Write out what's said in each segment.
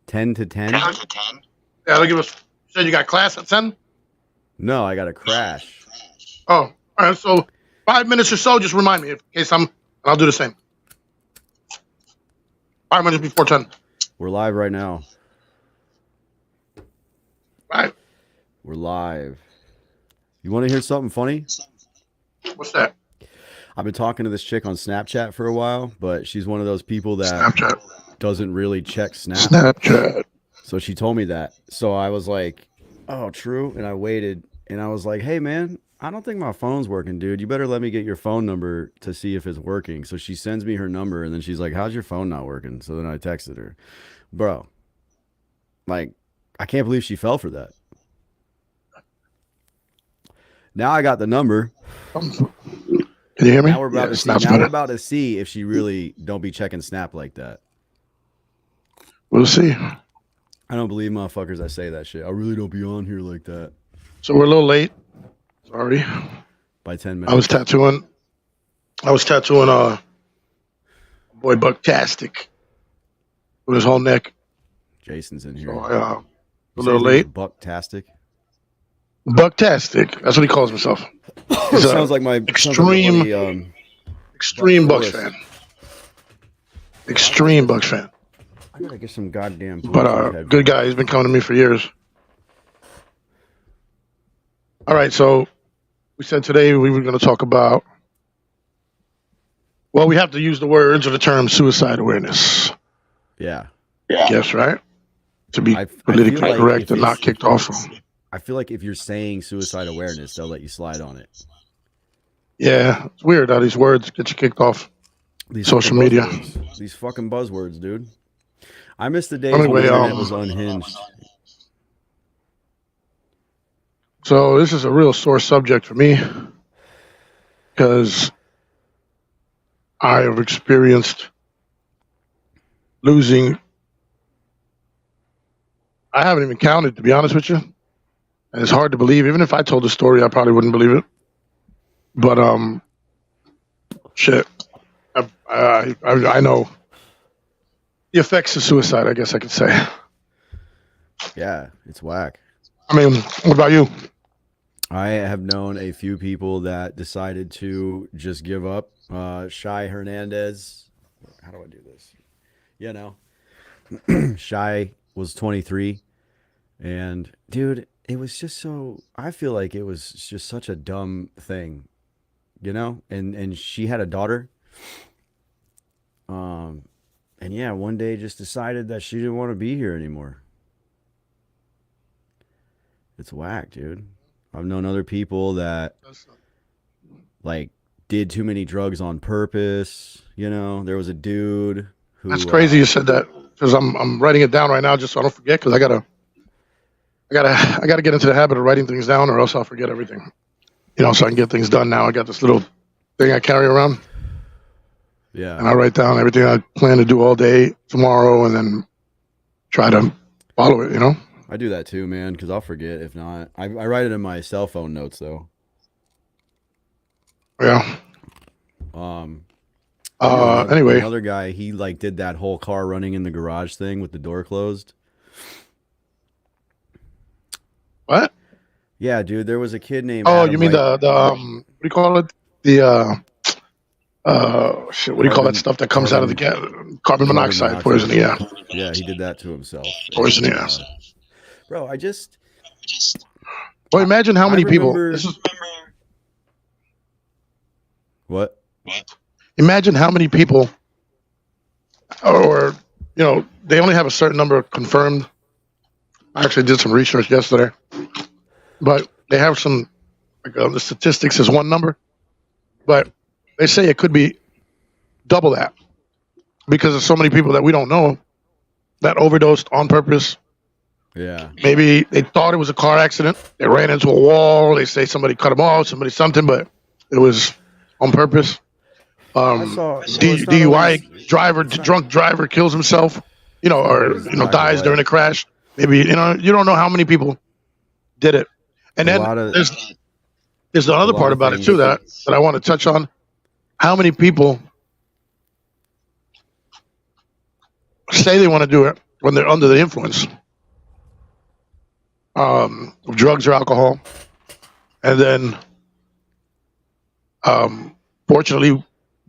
10 to 10? Yeah, they'll give us. You said you got class at 10? No, I got a crash. Oh, all right. So 5 minutes or so, just remind me in case I'll do the same. 5 minutes before 10. We're live right now. Right. We're live. You want to hear something funny? What's that? I've been talking to this chick on Snapchat for a while, but she's one of those people that Snapchat. doesn't really check Snapchat. So she told me that. So I was like, oh, true. And I waited and I was like, hey, man, I don't think my phone's working, dude. You better let me get your phone number to see if it's working. So she sends me her number and then she's like, how's your phone not working? So then I texted her. Bro, like, I can't believe she fell for that. Now I got the number. Can you hear me? Now we're about to see if she really don't be checking Snap like that. We'll see. I don't believe motherfuckers that say that shit. I really don't be on here like that. So we're a little late. Sorry. By 10 minutes. I was tattooing boy Bucktastic with his whole neck. Jason's in here. So a little late. Bucktastic. Bucktastic. That's what he calls himself. Sounds like my extreme Bucks fan. Extreme Bucks fan. I gotta get some goddamn. But good guy. He's been coming to me for years. All right, so we said today we were going to talk about. Well, we have to use the words or the term suicide awareness. Yeah. Yes, right. To be politically correct and not kicked off. I feel like if you're saying suicide awareness, they'll let you slide on it. Yeah, it's weird how these words get you kicked off. These social media. These fucking buzzwords, dude. I miss the days when the internet was unhinged. So this is a real sore subject for me because I have experienced losing. I haven't even counted, to be honest with you. And it's hard to believe. Even if I told the story, I probably wouldn't believe it. But shit, I know the effects of suicide. I guess I could say. Yeah, it's whack. I mean, what about you? I have known a few people that decided to just give up. Shy Hernandez. How do I do this? You know, Shy was 23. And, dude, it was just so... I feel like it was just such a dumb thing, you know? And she had a daughter. And, yeah, one day just decided that she didn't want to be here anymore. It's whack, dude. I've known other people that like did too many drugs on purpose. You know, there was a dude who. That's crazy you said that because I'm writing it down right now just so I don't forget because I gotta get into the habit of writing things down or else I'll forget everything. You know, so I can get things done now. I got this little thing I carry around. Yeah. And I write down everything I plan to do all day tomorrow and then try to follow it. You know. I do that too, man, because I'll forget if not. I write it in my cell phone notes, though. Yeah. Anyway, another guy, he like did that whole car running in the garage thing with the door closed. What? Yeah, dude, there was a kid named. Oh, Adam, you mean the what do you call it? The shit. What do you call that stuff that comes out of the carbon monoxide poisoning? Yeah. Yeah, he did that to himself. Poisoning. Yeah. Bro, Well, imagine how many people. What? Imagine how many people, or they only have a certain number of confirmed. I actually did some research yesterday, but they have some. The statistics is one number, but they say it could be double that because there's so many people that we don't know that overdosed on purpose. Yeah. Maybe they thought it was a car accident. They ran into a wall. They say somebody cut them off, somebody something, but it was on purpose. DUI drunk driver kills himself, or dies during a crash. Maybe you don't know how many people did it. And then there's the other part about it too that I want to touch on. How many people say they want to do it, when they're under the influence of drugs or alcohol, and then fortunately,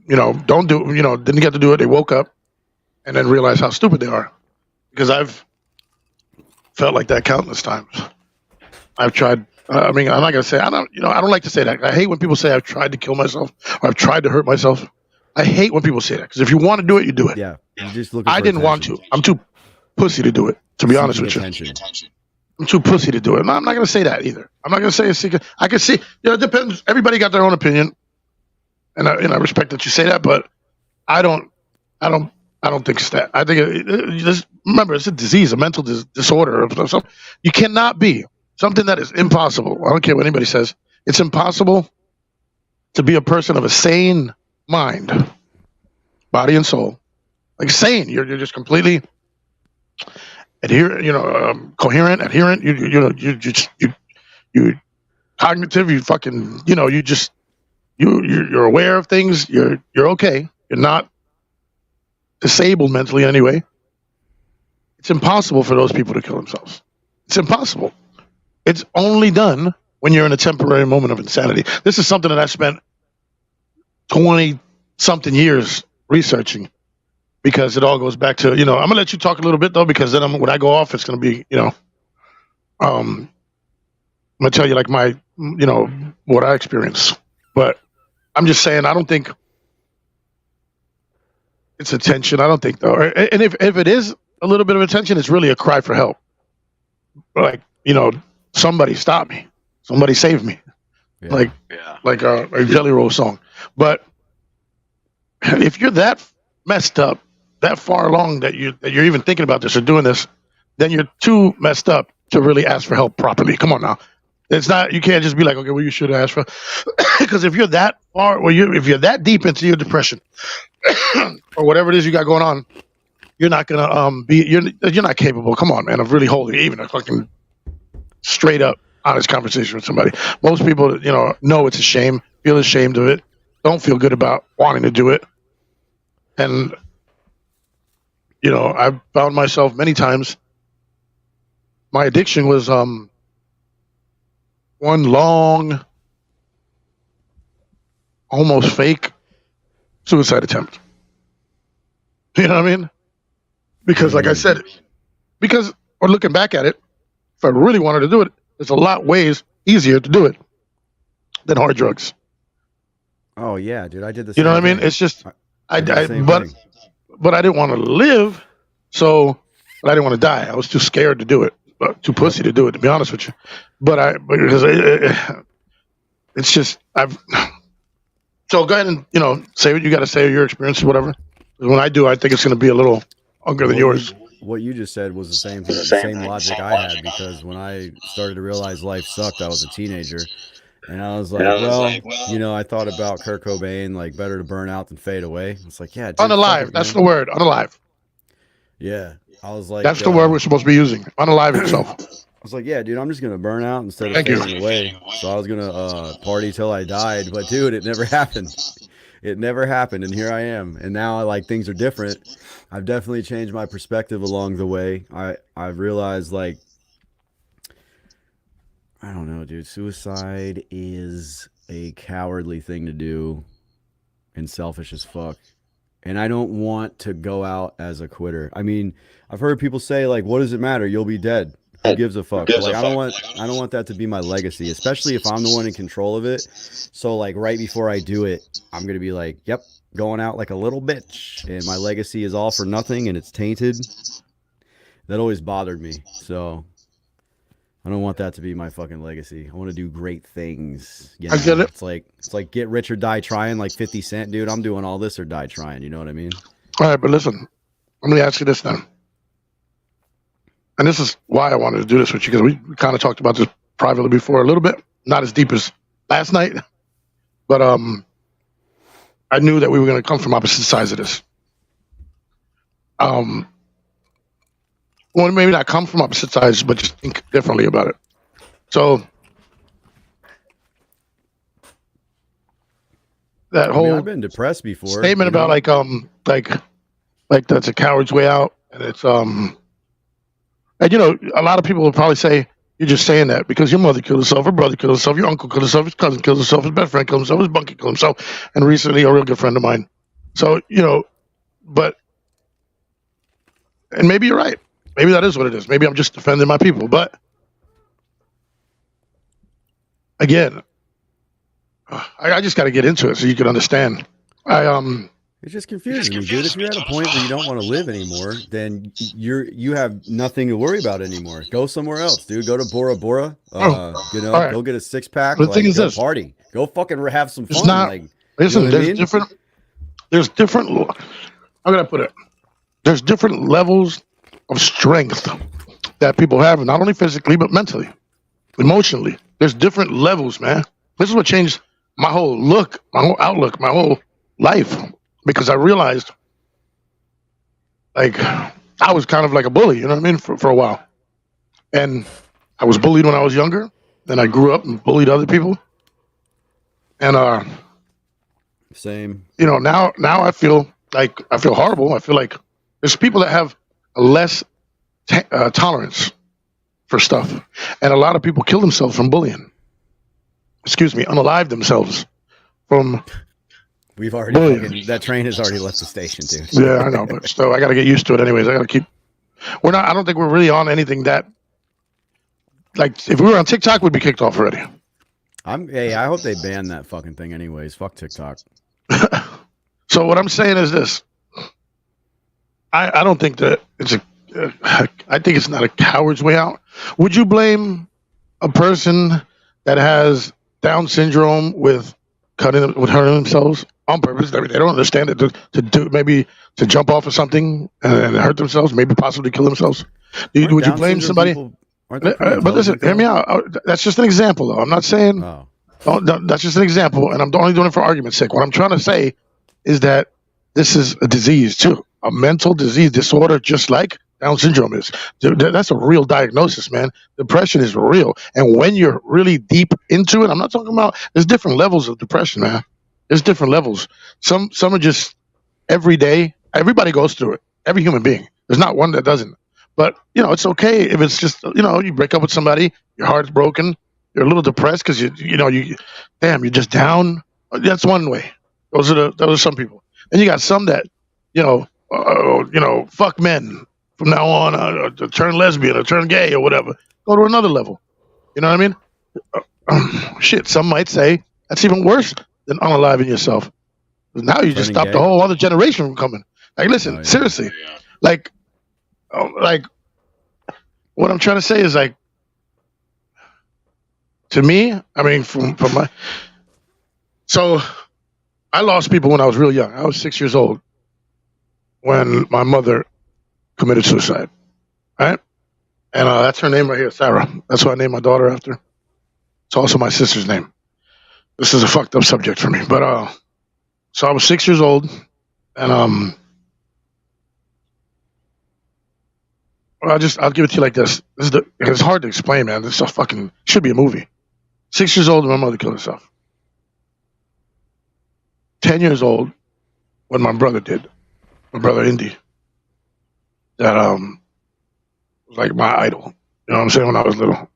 didn't get to do it. They woke up and then realized how stupid they are. Because I've felt like that countless times. I've tried. I mean, I'm not gonna say I don't. I don't like to say that. I hate when people say I've tried to kill myself or I've tried to hurt myself. I hate when people say that because if you want to do it, you do it. Yeah, you're just looking. I for didn't want attention. to. I'm too pussy to do it. To be honest with you, Attention. I'm too pussy to do it. And I'm not gonna say that either. I'm not gonna say it's secret. I can see. It depends. Everybody got their own opinion, and I respect that you say that, but I don't. I don't think it's that. I think remember, it's a disease, a mental disorder. Of some, you cannot be something that is impossible. I don't care what anybody says. It's impossible to be a person of a sane mind, body and soul. Like sane, you're just completely coherent, adherent. You cognitive. You fucking, you're aware of things. You're okay. You're not disabled mentally anyway. It's impossible for those people to kill themselves. It's impossible. It's only done when you're in a temporary moment of insanity. This is something that I spent 20 something years researching because it all goes back to, I'm gonna let you talk a little bit though, because then when I go off, it's gonna be, I'm gonna tell you like my, what I experienced. But I'm just saying, I don't think it's attention. I don't think though. And if it is a little bit of attention, it's really a cry for help. Like, somebody stop me. Somebody save me. Yeah. Like a Jelly Roll song. But if you're that messed up, that far along that you're even thinking about this or doing this, then you're too messed up to really ask for help properly. Come on now. It's not, you can't just be like, okay, well, you should ask for, because if you're that far, if you're that deep into your depression or whatever it is you got going on, you're not gonna you're not capable. Come on, man, of really holding even a fucking straight up honest conversation with somebody. Most people, know it's a shame, feel ashamed of it, don't feel good about wanting to do it, and I've found myself many times. My addiction was one long, almost fake suicide attempt. You know what I mean? Because like I said, or looking back at it, if I really wanted to do it, there's a lot ways easier to do it than hard drugs. Oh yeah, dude, I did this. You know what I mean? It's just, but I didn't want to live, but I didn't want to die. I was too scared to do it, too pussy to do it, to be honest with you. Because it's just, so go ahead and, say what you got to say, or your experience, or whatever. When I do, I think it's going to be a little longer than yours. What you just said was the same logic I had, because when I started to realize life sucked, I was a teenager. And I was like, I thought about Kurt Cobain, like, better to burn out than fade away. It's like, yeah. Dude, unalive. That's the word. Unalive. Yeah. I was like, that's the word we're supposed to be using. Unalive yourself. I was like, yeah, dude, I'm just going to burn out instead of fading away. So I was going to party till I died. But, dude, it never happened. It never happened. And here I am. And now, things are different. I've definitely changed my perspective along the way. I've realized, I don't know, dude. Suicide is a cowardly thing to do and selfish as fuck. And I don't want to go out as a quitter. I mean, I've heard people say, what does it matter? You'll be dead. Who gives a fuck? I don't want that to be my legacy, especially if I'm the one in control of it. So, right before I do it, I'm going to be like, yep, going out like a little bitch. And my legacy is all for nothing and it's tainted. That always bothered me. So I don't want that to be my fucking legacy. I want to do great things. I get it. It's like get rich or die trying, like 50 Cent, dude. I'm doing all this or die trying. You know what I mean? All right, but listen, I'm going to ask you this now. And this is why I wanted to do this with you, because we kind of talked about this privately before a little bit, not as deep as last night, but I knew that we were going to come from opposite sides of this. Well, maybe not come from opposite sides, but just think differently about it. So that whole I've been depressed before. Statement about like that's a coward's way out, and it's And a lot of people will probably say you're just saying that because your mother killed herself, her brother killed himself, your uncle killed himself, his cousin killed himself, his best friend killed himself, his bunkie killed himself, and recently a real good friend of mine. So but and maybe you're right. Maybe that is what it is. Maybe I'm just defending my people. But again, I just got to get into it so you can understand. It just confuses me, dude. If you're at a point where you don't want to live anymore, then you have nothing to worry about anymore. Go somewhere else, dude. Go to Bora Bora. right. Go get a 6-pack. The thing is go this. Party. Go fucking have some fun. It's not. Listen, you know what I there's mean? different. How can I put it? There's different levels of strength that people have, not only physically but mentally, emotionally. There's different levels, man. This is what changed my whole look, my whole outlook, my whole life, because I realized, like, I was kind of like a bully, you know what I mean, for a while. And I was bullied when I was younger. Then I grew up and bullied other people. And Same. now I feel horrible. I feel like there's people that have a less tolerance for stuff, and a lot of people kill themselves from bullying. Unalive themselves from. We've already that train has already left the station, dude. Yeah, I know, but still, I got to get used to it. Anyways, I got to keep. I don't think we're really on anything that. Like, if we were on TikTok, we'd be kicked off already. I hope they ban that fucking thing. Anyways, fuck TikTok. So what I'm saying is this. I don't think that it's I think it's not a coward's way out. Would you blame a person that has Down syndrome with hurting themselves on purpose? I mean, they don't understand it to jump off of something and hurt themselves, maybe possibly kill themselves. Would you blame somebody? But listen, hear me out. That's just an example, though. I'm not saying. Oh. That's just an example, and I'm only doing it for argument's sake. What I'm trying to say is that this is a disease too, a mental disease disorder, just like Down syndrome is. That's a real diagnosis, man. Depression is real, and when you're really deep into it, I'm not talking about. There's different levels of depression, man. There's different levels. Some are just every day. Everybody goes through it. Every human being. There's not one that doesn't. But it's okay if it's just you break up with somebody, your heart's broken, you're a little depressed because you're just down. That's one way. Those are some people. And you got some that fuck men from now on, turn lesbian or turn gay or whatever. Go to another level. You know what I mean? Shit. Some might say that's even worse than unaliving yourself. Now you just stopped a whole other generation from coming. Like, listen, seriously, like what I'm trying to say is, like, to me, I mean, so I lost people when I was real young. I was 6 years old when my mother committed suicide, right? And that's her name right here, Sarah. That's what I named my daughter after. It's also my sister's name. This is a fucked up subject for me, but so I was 6 years old, and I'll give it to you like this. It's hard to explain, man. This should be a movie. 6 years old when my mother killed herself. 10 years old when my brother did. My brother Indy. That was like my idol. You know what I'm saying? When I was little.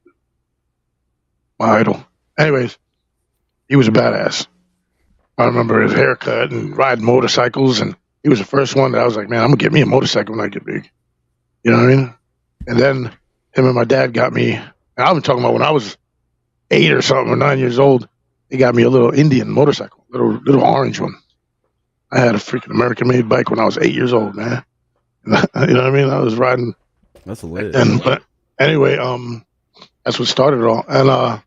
My idol. Anyways, he was a badass. I remember his haircut and riding motorcycles, and he was the first one that I was like, man, I'm gonna get me a motorcycle when I get big. You know what I mean? And then him and my dad got me, and I've been talking about when I was 8 or something, or 9 years old, he got me a little Indian motorcycle, little orange one. I had a freaking American-made bike when I was 8 years old, man. You know what I mean? I was riding. That's lit. But anyway, that's what started it all. And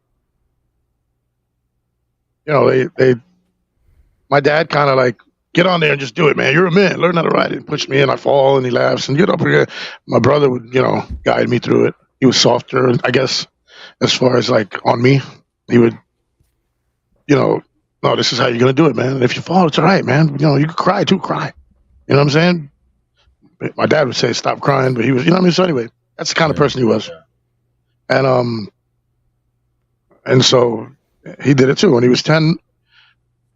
my dad kind of like, get on there and just do it, man. You're a man. Learn how to ride it. And push me in. I fall, and he laughs. And get up here. My brother would, guide me through it. He was softer, I guess, as far as like on me. He would, no, this is how you're gonna do it, man. And if you fall, it's all right, man. You can cry too. Cry. You know what I'm saying? My dad would say, "Stop crying," but he was, you know what I mean. So anyway, that's the kind of person he was. And so he did it too when he was 10.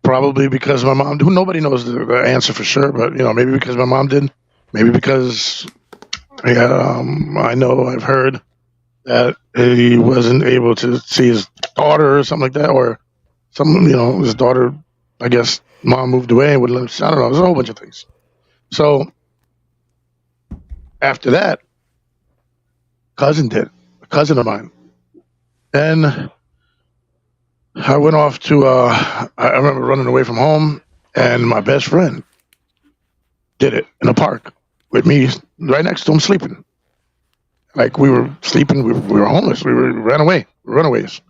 Probably because my mom. Nobody knows the answer for sure, but maybe because my mom did. Maybe because Yeah, I've heard that he wasn't able to see his daughter or something like that, or his daughter, I guess, mom moved away and wouldn't let him. I don't know. There's a whole bunch of things. So after that, a cousin of mine. Then I went off to, I remember running away from home, and my best friend did it in a park with me right next to him sleeping. Like we were sleeping, we were homeless, we ran away, runaways.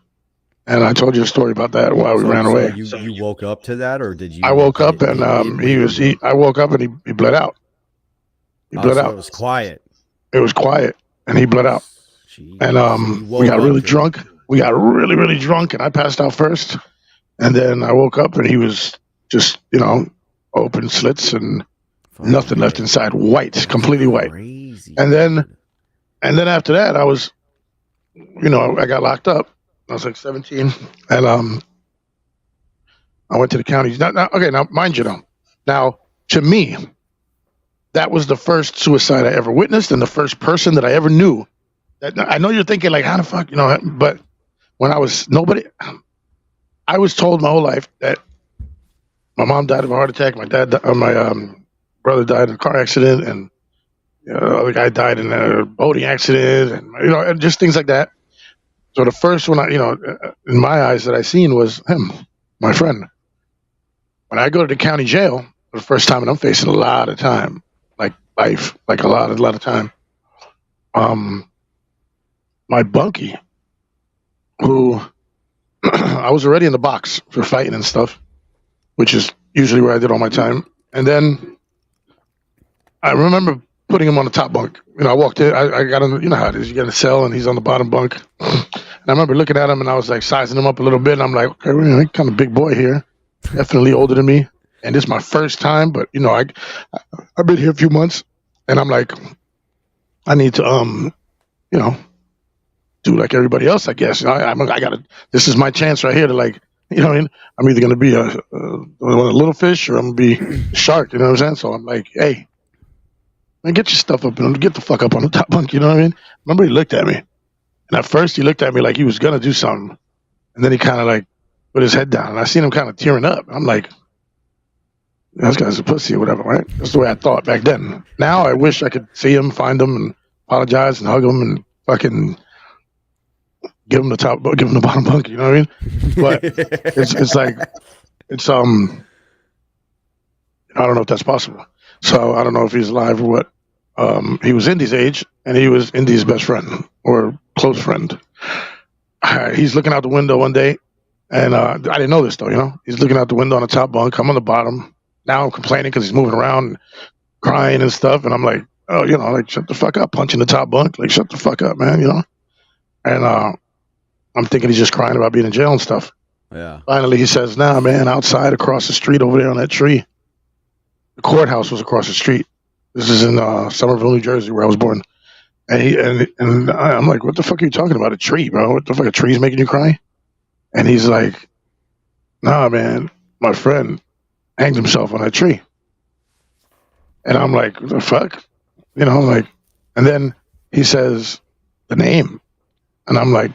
And I told you a story about that while we ran away. You woke up to that, or did you? I woke up and I woke up and he bled out. He bled out. It was quiet. It was quiet, and he bled out. Jeez. And we got really drunk. We got really, really drunk, and I passed out first. And then I woke up, and he was just, open slits and nothing left inside, white, completely white. Crazy. And then after that, I was, I got locked up. I was like 17, and I went to the county. Now, mind you, though, now to me, that was the first suicide I ever witnessed, and the first person that I ever knew. That I know you're thinking like, how the fuck, but when I was I was told my whole life that my mom died of a heart attack, my brother died in a car accident, and the other guy died in a boating accident, and and just things like that. So the first one, in my eyes that I seen was him, my friend. When I go to the county jail for the first time, and I'm facing a lot of time, like life, like a lot of time. My bunkie, who I was already in the box for fighting and stuff, which is usually where I did all my time. And then I remember putting him on the top bunk. I walked in, I got him, you know how it is, you get in a cell and he's on the bottom bunk. And I remember looking at him and I was like sizing him up a little bit. And I'm like, okay, we're kind of big boy here, definitely older than me. And this is my first time, but I've been here a few months, and I'm like, I need to, do like everybody else, I guess. This is my chance right here to I'm either going to be a little fish or I'm going to be a shark, you know what I'm saying? So I'm like, hey, man, get your stuff up and get the fuck up on the top bunk, you know what I mean? Remember he looked at me, and at first he looked at me like he was going to do something, and then he kind of like put his head down, and I seen him kind of tearing up. I'm like, this guy's a pussy or whatever, right? That's the way I thought back then. Now I wish I could see him, find him, and apologize and hug him and fucking give him the bottom bunk, you know what I mean? But it's like, I don't know if that's possible. So I don't know if he's alive or what. He was Indy's age, and he was Indy's best friend or close friend. He's looking out the window one day, and I didn't know this though, He's looking out the window on the top bunk. I'm on the bottom. Now I'm complaining because he's moving around, crying and stuff, and I'm like, oh, like shut the fuck up, punching the top bunk, like shut the fuck up, man, And I'm thinking he's just crying about being in jail and stuff. Yeah. Finally, he says, "Nah, man, outside across the street over there on that tree. The courthouse was across the street. This is in Somerville, New Jersey, where I was born." And I'm like, "What the fuck are you talking about? A tree, bro? What the fuck? A tree's making you cry?" And he's like, "Nah, man, my friend hanged himself on that tree." And I'm like, "What the fuck?" And then he says the name, and I'm like,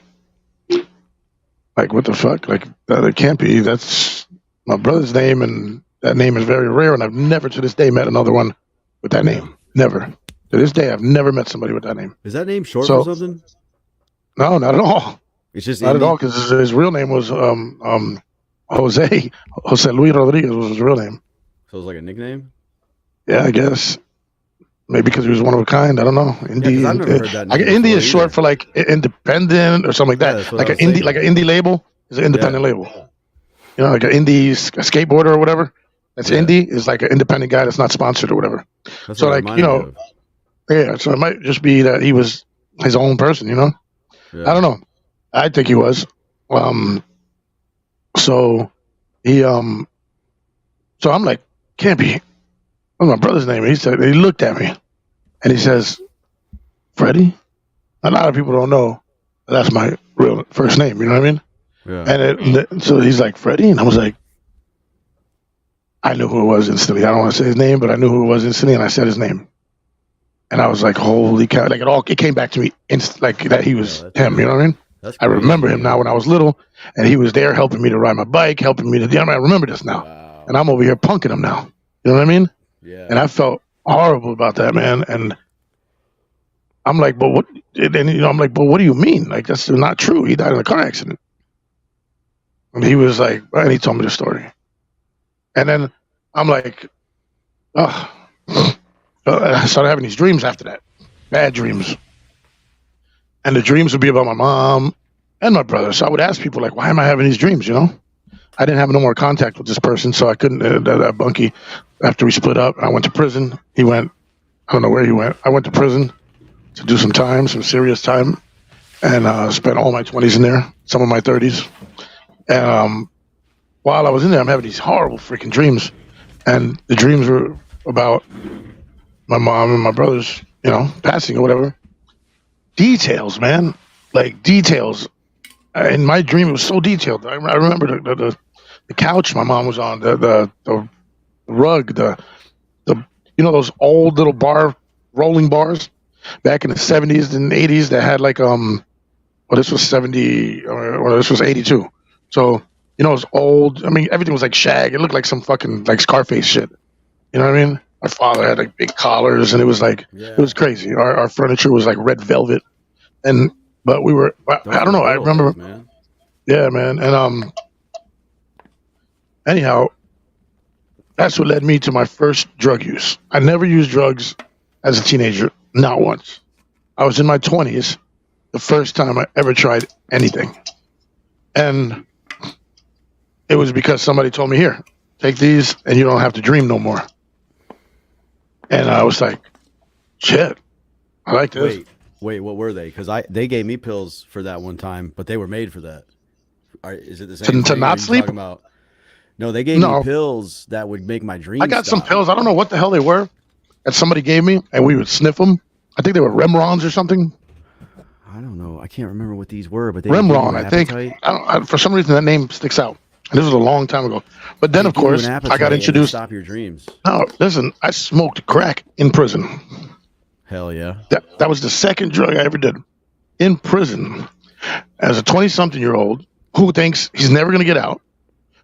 what the fuck? Like, that can't be. That's my brother's name, and that name is very rare, and I've never to this day met another one with that name. Never. To this day, I've never met somebody with that name. Is that name short for something? No, not at all. It's just not at all, because his real name was Jose Luis Rodriguez was his real name. So it was like a nickname? Yeah, I guess. Maybe because he was one of a kind. I don't know. Indy. I've never heard that name. Indy is short for like independent or something like that. Like an indie label is an independent label. Like an indie skateboarder or whatever. That's indie is like an independent guy that's not sponsored or whatever. That's so like yeah. So it might just be that he was his own person. Yeah. I don't know. I think he was. So he so I'm like, can't be. What's my brother's name? He looked at me and he says, Freddie? A lot of people don't know that's my real first name, you know what I mean? Yeah. And so he's like, Freddie? And I was like, I knew who it was instantly. I don't want to say his name, but I knew who it was instantly, and I said his name. And I was like, holy cow! Like it came back to me like that he was that's him. You know what I mean? That's I crazy, remember him man. now when I was little, and he was there helping me to ride my bike, helping me to. I remember this now, Wow. and I'm over here punking him now. You know what I mean? Yeah. And I felt horrible about that, man. And I'm like, but what? And I'm like, but what do you mean? Like that's not true. He died in a car accident. And he was like, and he told me the story. And then I'm like, oh. I started having these dreams after that, bad dreams. And the dreams would be about my mom and my brother. So I would ask people like, why am I having these dreams? You know, I didn't have no more contact with this person, so I couldn't. That bunkie, after we split up, I went to prison. He went, I don't know where he went. I went to prison to do some time, some serious time, and spent all my 20s in there, some of my 30s. And while I was in there, I'm having these horrible freaking dreams, and the dreams were about my mom and my brothers, you know, passing or whatever. Details, man, like details. In my dream, it was so detailed. I remember the couch my mom was on, the rug, the those old little rolling bars back in the 70s and 80s that had like well, this was 70 or this was 82. So it was old. I mean, everything was like shag. It looked like some fucking like Scarface shit. You know what I mean? My father had like big collars, and it was like it was crazy. Our furniture was like red velvet, but we were. I don't know. I remember. Days, man. Yeah, man. And anyhow, that's what led me to my first drug use. I never used drugs as a teenager, not once. I was in my 20s, the first time I ever tried anything, and it was because somebody told me, "Here, take these, and you don't have to dream no more." And I was like, shit, I like this. Wait, what were they? Because they gave me pills for that one time, but they were made for that. Is it the same To thing? not sleep? About? No, they gave me pills that would make my dreams I got stop. some pills. I don't know what the hell they were that somebody gave me, and we would sniff them. I think they were Remrons or something. I don't know. I can't remember what these were, but they Remron, I think. For some reason, that name sticks out. And this was a long time ago. But then, of course, I got introduced. Stop your dreams. No, listen, I smoked crack in prison. Hell yeah. That was the second drug I ever did in prison as a 20-something-year-old who thinks he's never going to get out,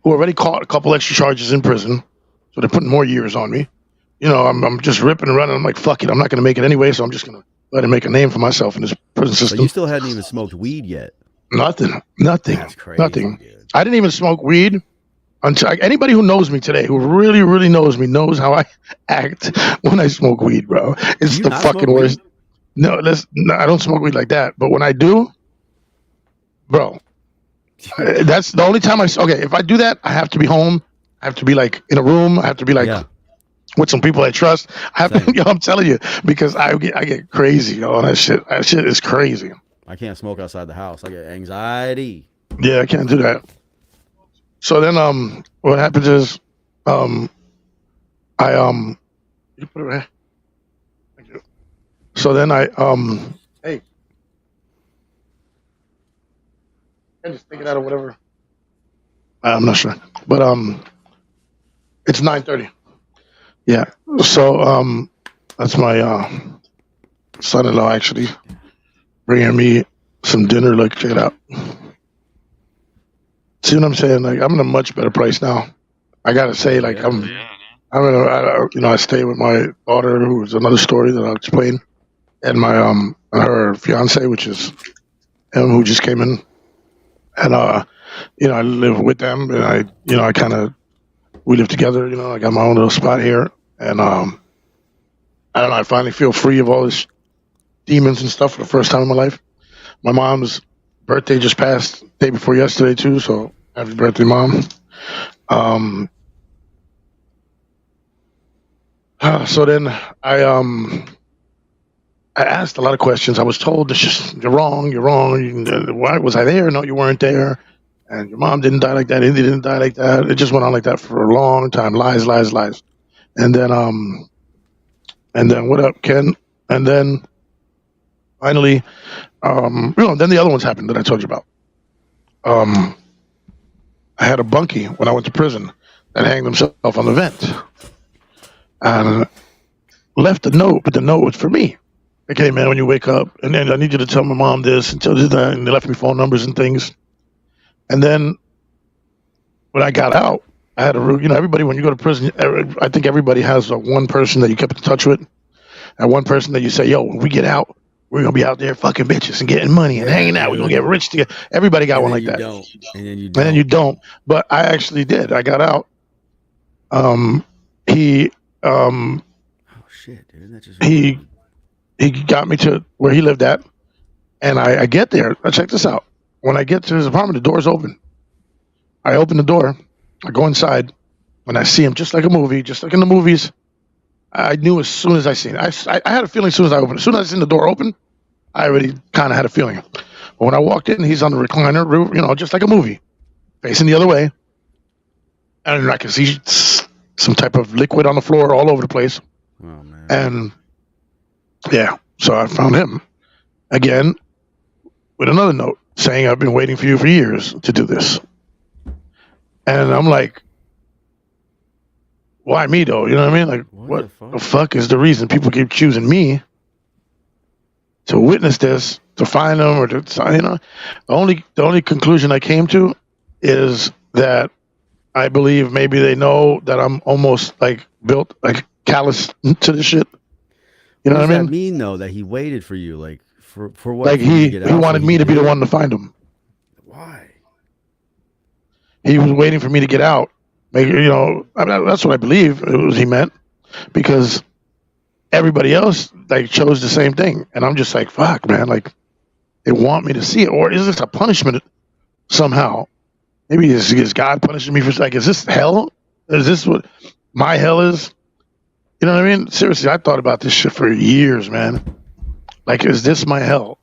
who already caught a couple extra charges in prison, so they're putting more years on me. I'm just ripping and running. I'm like, fuck it, I'm not going to make it anyway, so I'm just going to let him make a name for myself in this prison system. But you still hadn't even smoked weed yet. Nothing. That's crazy, Nothing. Dude. I didn't even smoke weed until anybody who knows me today, who really, really knows me, knows how I act when I smoke weed, bro. It's the fucking worst. No, I don't smoke weed like that. But when I do, bro, that's the only time if I do that, I have to be home. I have to be like in a room. I have to be like with some people I trust. I have to, I'm telling you, because I get crazy on that shit. That shit is crazy. I can't smoke outside the house. I get anxiety. Yeah, I can't do that. So then, what happens is, you put it right. Thank you. So then hey, I just take it out or whatever. I'm not sure, but it's 9:30. Yeah. So that's my son-in-law actually bringing me some dinner. Like, check it out. See what I'm saying? Like, I'm in a much better place now. I gotta say, like, I stay with my daughter, who's another story that I'll explain, and my her fiance, which is him, who just came in, and I live with them, and we live together. I got my own little spot here, and I don't know. I finally feel free of all this demons and stuff for the first time in my life. My mom's birthday just passed day before yesterday too, so happy birthday, Mom. So then I asked a lot of questions. I was told you're wrong. Why was I there? No, you weren't there. And your mom didn't die like that. Indy didn't die like that. It just went on like that for a long time. Lies. And then what up, Ken? And then finally, then the other ones happened that I told you about. I had a bunkie when I went to prison that hanged himself on the vent. And left a note, but the note was for me. Like, hey man, when you wake up, and then I need you to tell my mom this and tell you that, and they left me phone numbers and things. And then when I got out, I had everybody, when you go to prison, I think everybody has one person that you kept in touch with, and one person that you say, yo, when we get out, we're gonna be out there fucking bitches and getting money and hanging out. We're gonna get rich together. Everybody got one like that. And then you don't. But I actually did. I got out. He oh shit, dude, that just he got me to where he lived at, and I get there. Check this out. When I get to his apartment, the door's open. I open the door. I go inside. When I see him, just like a movie, just like in the movies, I knew as soon as I seen it. I had a feeling as soon as I opened. As soon as I seen the door open, I already kind of had a feeling. But when I walked in, he's on the recliner, just like a movie, facing the other way. And I could see some type of liquid on the floor all over the place. Oh, man. And yeah, so I found him again with another note saying, I've been waiting for you for years to do this. And I'm like, why me though? You know what I mean? Like, what the fuck is the reason people keep choosing me to witness this, to find them, or to, the only conclusion I came to is that I believe maybe they know that I'm almost like built like callous to this shit. You know what I mean? What does that mean though, that he waited for you, like for what? Like he wanted me to be the one to find him. Why? He was waiting for me to get out. Like, that's what I believe it was he meant, because everybody else like chose the same thing, and I'm just like, fuck, man. Like, they want me to see it, or is this a punishment somehow? Maybe is God punishing me for, like, is this hell? Is this what my hell is? You know what I mean? Seriously, I thought about this shit for years, man. Like, is this my hell?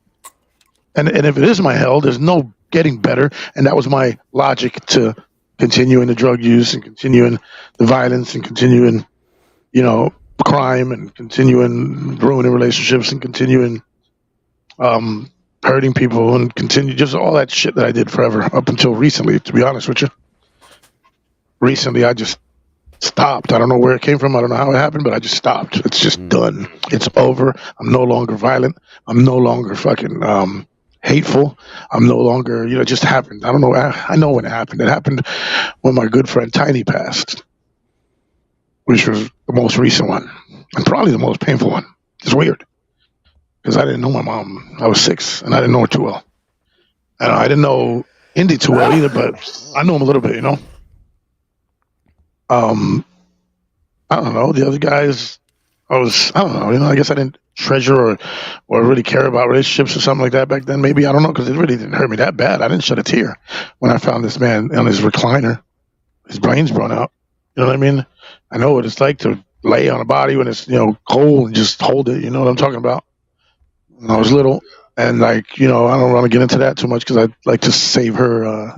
And if it is my hell, there's no getting better. And that was my logic to continuing the drug use and continuing the violence and continuing, crime and continuing ruining relationships and continuing hurting people and continue just all that shit that I did forever up until recently, to be honest with you. Recently, I just stopped. I don't know where it came from. I don't know how it happened, but I just stopped. It's just done. It's over. I'm no longer violent. I'm no longer fucking hateful. I'm no longer, it just happened. I don't know. I know when it happened. It happened when my good friend Tiny passed, which was the most recent one and probably the most painful one. It's weird because I didn't know my mom. I was 6 and I didn't know her too well. And I didn't know Indy too well either, but I know him a little bit, I don't know. The other guys, I don't know. I guess I didn't treasure or really care about relationships or something like that back then. Maybe, I don't know, because it really didn't hurt me that bad. I didn't shed a tear when I found this man on his recliner, his brains blown out. You know what I mean? I know what it's like to lay on a body when it's, cold and just hold it. You know what I'm talking about? When I was little. And I don't want to get into that too much because I'd like to save her,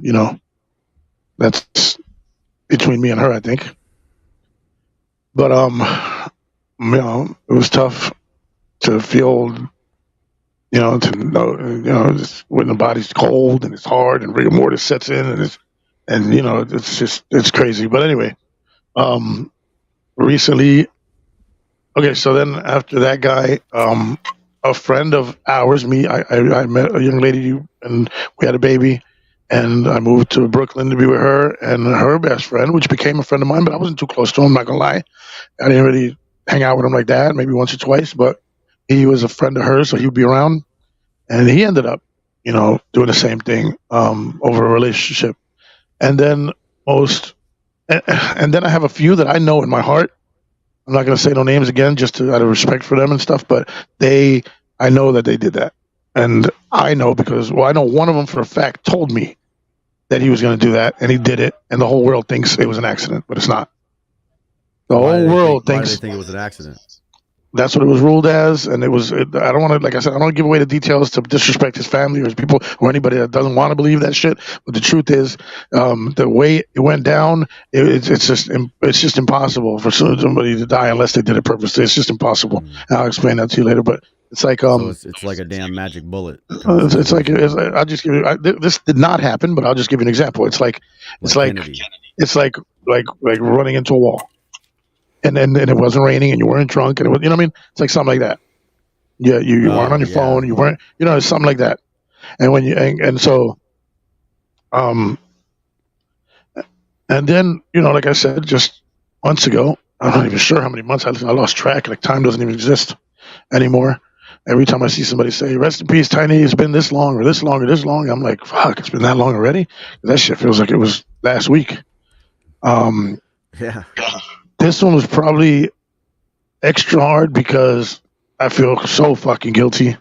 that's between me and her, I think. But, it was tough to feel, to know, just when the body's cold and it's hard and rigor mortis sets in and it's crazy. But anyway, recently, okay, so then after that guy, a friend of ours, I met a young lady and we had a baby. And I moved to Brooklyn to be with her and her best friend, which became a friend of mine, but I wasn't too close to him, I'm not going to lie. I didn't really hang out with him like that, maybe once or twice, but he was a friend of hers, so he would be around. And he ended up, doing the same thing over a relationship. And then and then I have a few that I know in my heart. I'm not going to say no names again, just out of respect for them and stuff, but I know that they did that. And I know because, I know one of them for a fact told me that he was going to do that, and he did it, and the whole world thinks it was an accident, but it's not. The whole world thinks. Why do they think it was an accident? That's what it was ruled as, and it was. I don't want to, like I said, I don't want to give away the details to disrespect his family or his people or anybody that doesn't want to believe that shit. But the truth is, the way it went down, it's just impossible for somebody to die unless they did it purposely. It's just impossible. I'll explain that to you later, but. It's like so it's like a damn magic bullet. It's like I'll just give you. This did not happen, but I'll just give you an example. It's like running into a wall. and it wasn't raining, and you weren't drunk, and it was, you know what I mean? It's like something like that. Yeah, you weren't on your phone, you weren't, it's something like that. And when you and so, um, and then like I said, just months ago, I'm not even sure how many months I lost track. Like time doesn't even exist anymore. Every time I see somebody say "Rest in peace, Tiny," it's been this long or this long or this long, I'm like, fuck, it's been that long already. That shit feels like it was last week. Yeah. This one was probably extra hard because I feel so fucking guilty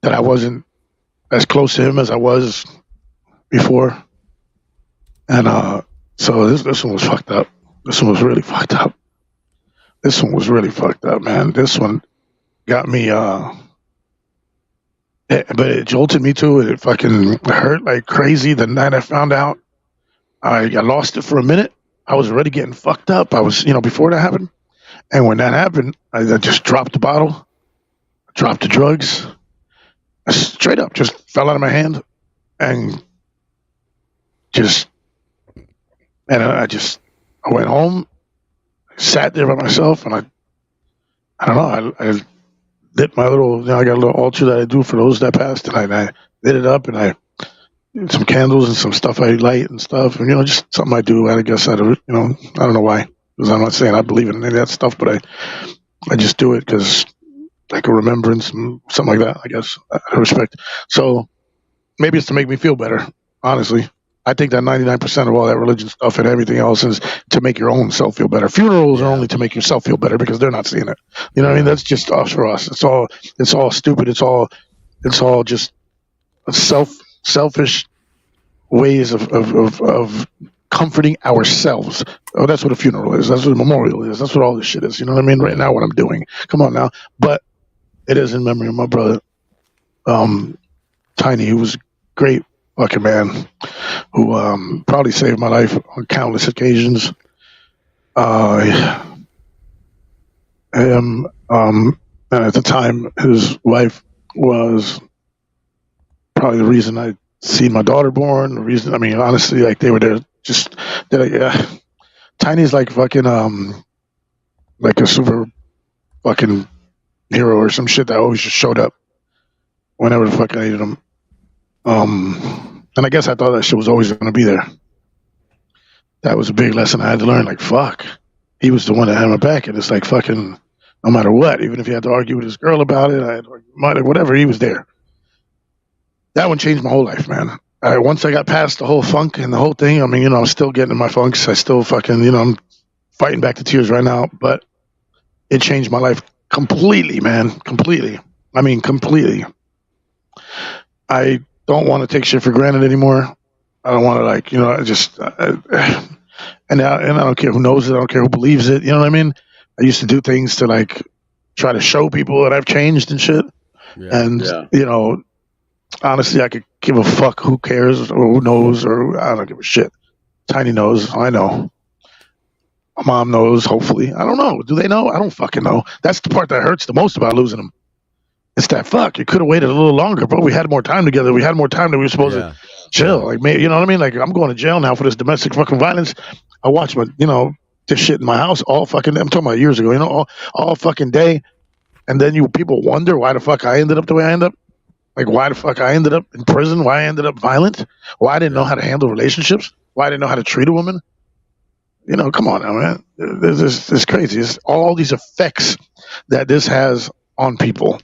that I wasn't as close to him as I was before. And so this one was fucked up. This one was really fucked up. This one was really fucked up, man. This one got me, but it jolted me too. It fucking hurt like crazy the night I found out. I lost it for a minute. I was already getting fucked up. I was, before that happened. And when that happened, I just dropped the bottle, dropped the drugs. I straight up just fell out of my hand and I went home, sat there by myself, and I don't know, I lit my little, I got a little altar that I do for those that passed, and I lit it up, and I did some candles and some stuff I light and stuff, and just something I do. I guess I don't know why, because I'm not saying I believe in any of that stuff, but I just do it because like a remembrance and something like that. I guess I respect. So maybe it's to make me feel better. Honestly, I think that 99% of all that religion stuff and everything else is to make your own self feel better. Funerals are only to make yourself feel better because they're not seeing it. You know what I mean? That's just us for us. It's all stupid. It's all just selfish ways of comforting ourselves. Oh, that's what a funeral is. That's what a memorial is. That's what all this shit is. You know what I mean? Right now, what I'm doing. Come on now. But it is in memory of my brother, Tiny, who was a great fucking man, who probably saved my life on countless occasions. And at the time, his wife was probably the reason I seen my daughter born. The reason, I mean, honestly, like they were there. Tiny's like fucking like a super fucking hero or some shit that always just showed up whenever the fuck I needed him. And I guess I thought that shit was always going to be there. That was a big lesson I had to learn. Like, fuck, he was the one that had my back, and it's like fucking no matter what, even if he had to argue with his girl about it, I had to argue, whatever, he was there. That one changed my whole life, man. Once I got past the whole funk and the whole thing, I mean, I'm still getting in my funks. I still fucking, I'm fighting back the tears right now, but it changed my life completely, man. Completely. I mean, completely. I don't want to take shit for granted anymore. I don't want to and I don't care who knows it. I don't care who believes it. You know what I mean? I used to do things to like try to show people that I've changed and shit. Yeah. And, honestly, I could give a fuck who cares or who knows, or I don't give a shit. Tiny knows. I know. My mom knows, hopefully. I don't know. Do they know? I don't fucking know. That's the part that hurts the most about losing them. It's that fuck. You could have waited a little longer, bro. We had more time together. We had more time than we were supposed to chill. Like, you know what I mean? Like, I'm going to jail now for this domestic fucking violence. I watch this shit in my house all fucking, I'm talking about years ago, all fucking day. And then people wonder why the fuck I ended up the way I ended up. Like, why the fuck I ended up in prison? Why I ended up violent? Why I didn't know how to handle relationships? Why I didn't know how to treat a woman? Come on now, man. It's crazy. It's all these effects that this has on people.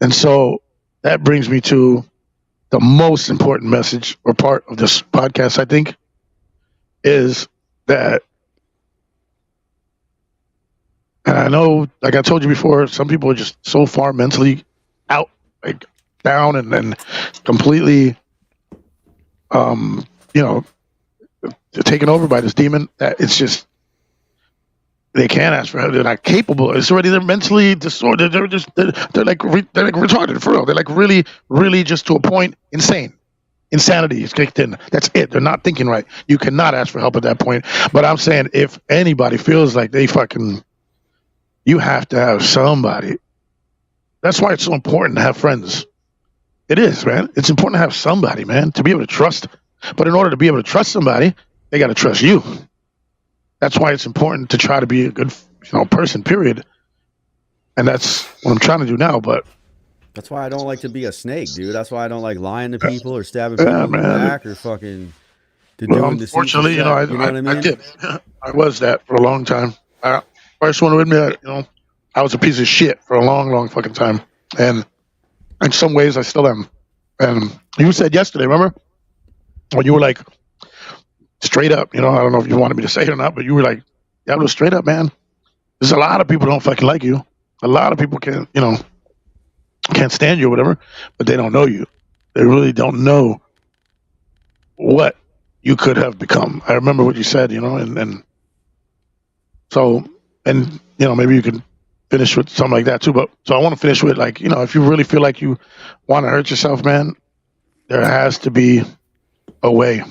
And so that brings me to the most important message or part of this podcast, I think, is that, and I know, like I told you before, some people are just so far mentally out, like, down and completely taken over by this demon that it's just they can't ask for help. They're not capable. It's already, they're mentally disordered. They're like retarded for real. They're like really, really just to a point insane. Insanity is kicked in. That's it. They're not thinking right. You cannot ask for help at that point. But I'm saying if anybody feels like you have to have somebody. That's why it's so important to have friends. It is, man. It's important to have somebody, man, to be able to trust. But in order to be able to trust somebody, they got to trust you. That's why it's important to try to be a good, person. Period. And that's what I'm trying to do now. But That's why I don't like to be a snake, dude. That's why I don't like lying to people or stabbing people yeah, in the man. back or fucking Well, doing deceitful unfortunately, shit. I, You know what I I mean? did. I was that for a long time. I just want to admit, I was a piece of shit for a long, long fucking time. And in some ways, I still am. And you said yesterday, remember? When you were like, straight up, I don't know if you wanted me to say it or not, but you were like, yeah, it was straight up, man. There's a lot of people who don't fucking like you. A lot of people can't stand you or whatever, but they don't know you. They really don't know what you could have become. I remember what you said, and so, and maybe you can finish with something like that too. But so I want to finish with like, if you really feel like you want to hurt yourself, man, there has to be a way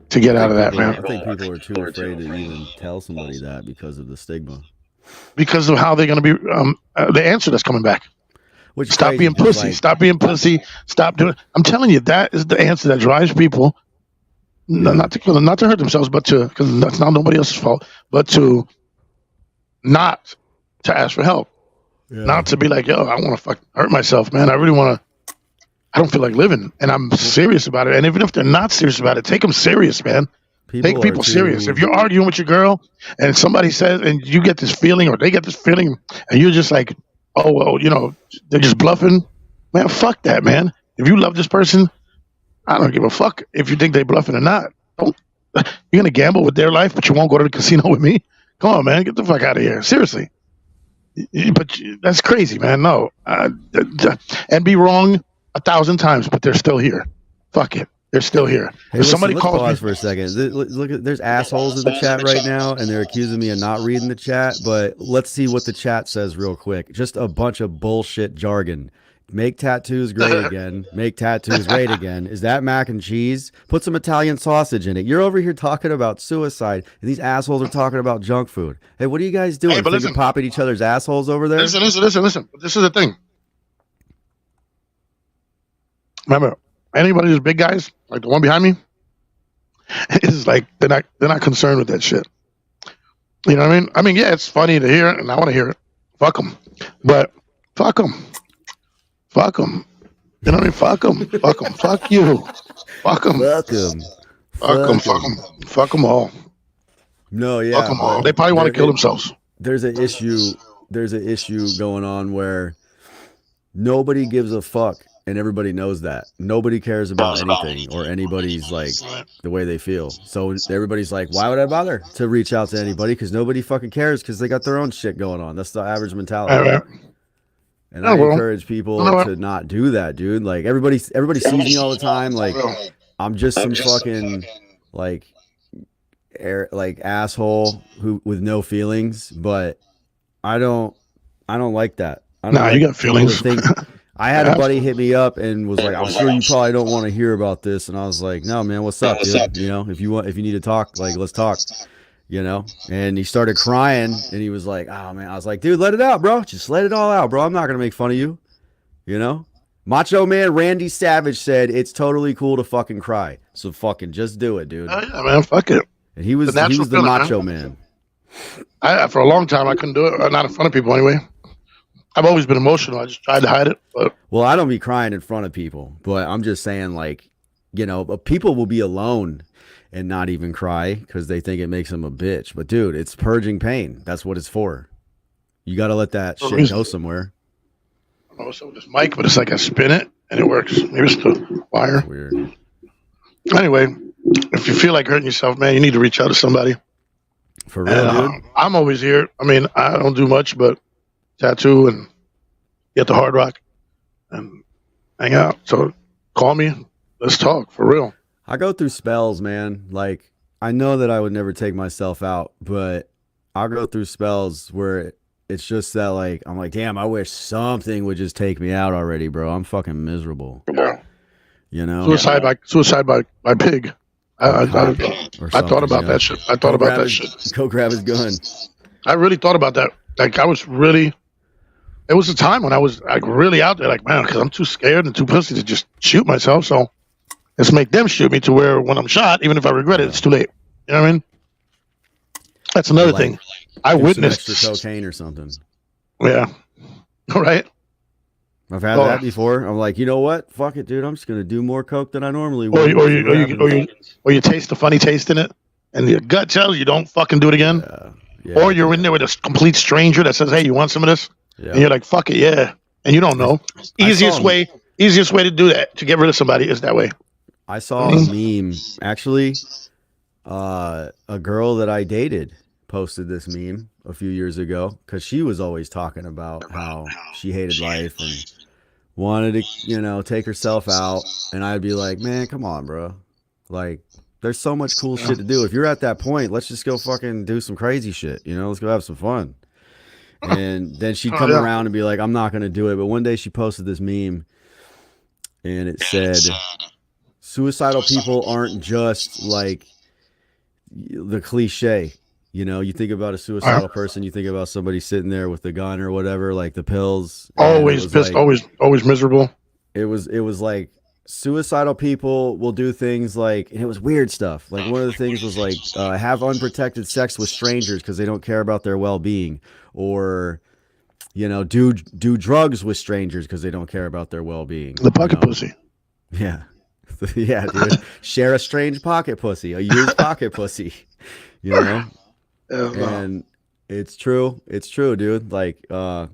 to get out of that, man. I think people are too afraid to even tell somebody that because of the stigma. Because of how they're going to be, the answer that's coming back. Which Stop being pussy. Like, Stop being pussy. Stop doing. I'm telling you, that is the answer that drives people, not to kill them, not to hurt themselves, but because that's not nobody else's fault, but not to ask for help, not to be like, yo, I want to hurt myself, man. I really want to. I don't feel like living, and I'm serious about it. And even if they're not serious about it, take them serious, man. Take people serious. If you're arguing with your girl and somebody says, and you get this feeling, or they get this feeling, and you're just like, oh, well, they're just bluffing, man, fuck that, man. If you love this person, I don't give a fuck if you think they're bluffing or not. You're going to gamble with their life, but you won't go to the casino with me? Come on, man. Get the fuck out of here. Seriously. But that's crazy, man. No. And be wrong 1,000 times, but they're still here. Fuck it. They're still here. Hey, if somebody let's calls pause me for a second. Look, there's assholes in the chat right now, and they're accusing me of not reading the chat. But let's see what the chat says real quick. Just a bunch of bullshit jargon. Make tattoos great again. Make tattoos great again. Is that mac and cheese? Put some Italian sausage in it. You're over here talking about suicide, and these assholes are talking about junk food. Hey, what are you guys doing? Hey, but listen, popping each other's assholes over there? Listen. This is the thing. Remember, anybody who's big guys, like the one behind me, is like they're not concerned with that shit. You know what I mean? I mean, yeah, it's funny to hear it, and I want to hear it. Fuck them, but fuck them. Fuck them. You know what I mean? Fuck them. Fuck them. Fuck you. Fuck them. Fuck them. Fuck them. Fuck them. Fuck them all. No, yeah. Fuck them all. They probably want to kill themselves. There's an issue. There's an issue going on where nobody gives a fuck, and everybody knows that. Nobody cares about anything or anybody's like the way they feel. So everybody's like, why would I bother to reach out to anybody? Because nobody fucking cares because they got their own shit going on. That's the average mentality. And I encourage people to not do that, dude. Like everybody sees me all the time. Like I'm just some fucking like asshole who with no feelings. But I don't like that. You got feelings. I had a buddy hit me up and was like, "I'm sure you probably don't want to hear about this." And I was like, "No, man, what's up, dude? If you need to talk, like let's talk." And he started crying and he was like, oh man, I was like, dude, let it out, bro. Just let it all out, bro. I'm not going to make fun of you. Macho Man Randy Savage said it's totally cool to fucking cry. So fucking just do it, dude. Oh, yeah, man, fuck it. And he was the macho man. For a long time, I couldn't do it. Not in front of people anyway. I've always been emotional. I just tried to hide it. But. Well, I don't be crying in front of people, but I'm just saying like, people will be alone and not even cry because they think it makes them a bitch. But dude, it's purging pain. That's what it's for. You got to let that shit go somewhere. I don't know what's up with this mic, but it's like I spin it and it works. Maybe it's the wire. Weird. Anyway, if you feel like hurting yourself, man, you need to reach out to somebody. For real, dude. I'm always here. I mean, I don't do much, but tattoo and get the Hard Rock and hang out. So call me. Let's talk for real. I go through spells, man. Like, I know that I would never take myself out, but I'll go through spells where it's just that, like, I'm like, damn, I wish something would just take me out already, bro. I'm fucking miserable. Yeah. Suicide by pig. I thought about that shit. I thought about that shit. Go grab his gun. I really thought about that. Like, it was a time when I was, like, really out there, like, man, because I'm too scared and too pussy to just shoot myself, so let's make them shoot me to where when I'm shot, even if I regret it, it's too late. You know what I mean? That's another Or, like, thing. I do some witnessed. extra cocaine or something. Yeah. All right. I've had Oh. that before. I'm like, you know what? Fuck it, dude. I'm just gonna do more coke than I normally Or would. you, or See you, what or you, or happens. you, or you taste the funny taste in it, and your gut tells you don't fucking do it again. Yeah. Or you're in there with a complete stranger that says, "Hey, you want some of this?" Yeah. And you're like, "Fuck it, yeah." And you don't know. Easiest way to do that, to get rid of somebody, is that way. I saw a meme. Actually, a girl that I dated posted this meme a few years ago because she was always talking about how she hated life and wanted to, take herself out. And I'd be like, man, come on, bro. Like, there's so much cool shit to do. If you're at that point, let's just go fucking do some crazy shit. Let's go have some fun. And then she'd come around and be like, I'm not going to do it. But one day she posted this meme and it said, suicidal people aren't just like the cliche. You think about a suicidal person, you think about somebody sitting there with the gun or whatever, like the pills. Always pissed, like, always miserable. It was like suicidal people will do things like, and it was weird stuff. Like one of the things was like have unprotected sex with strangers because they don't care about their well-being, or do drugs with strangers because they don't care about their well-being. The pocket pussy. Yeah. Yeah, dude. Share a strange pocket pussy, a used pocket pussy. And it's true, dude. Like, I've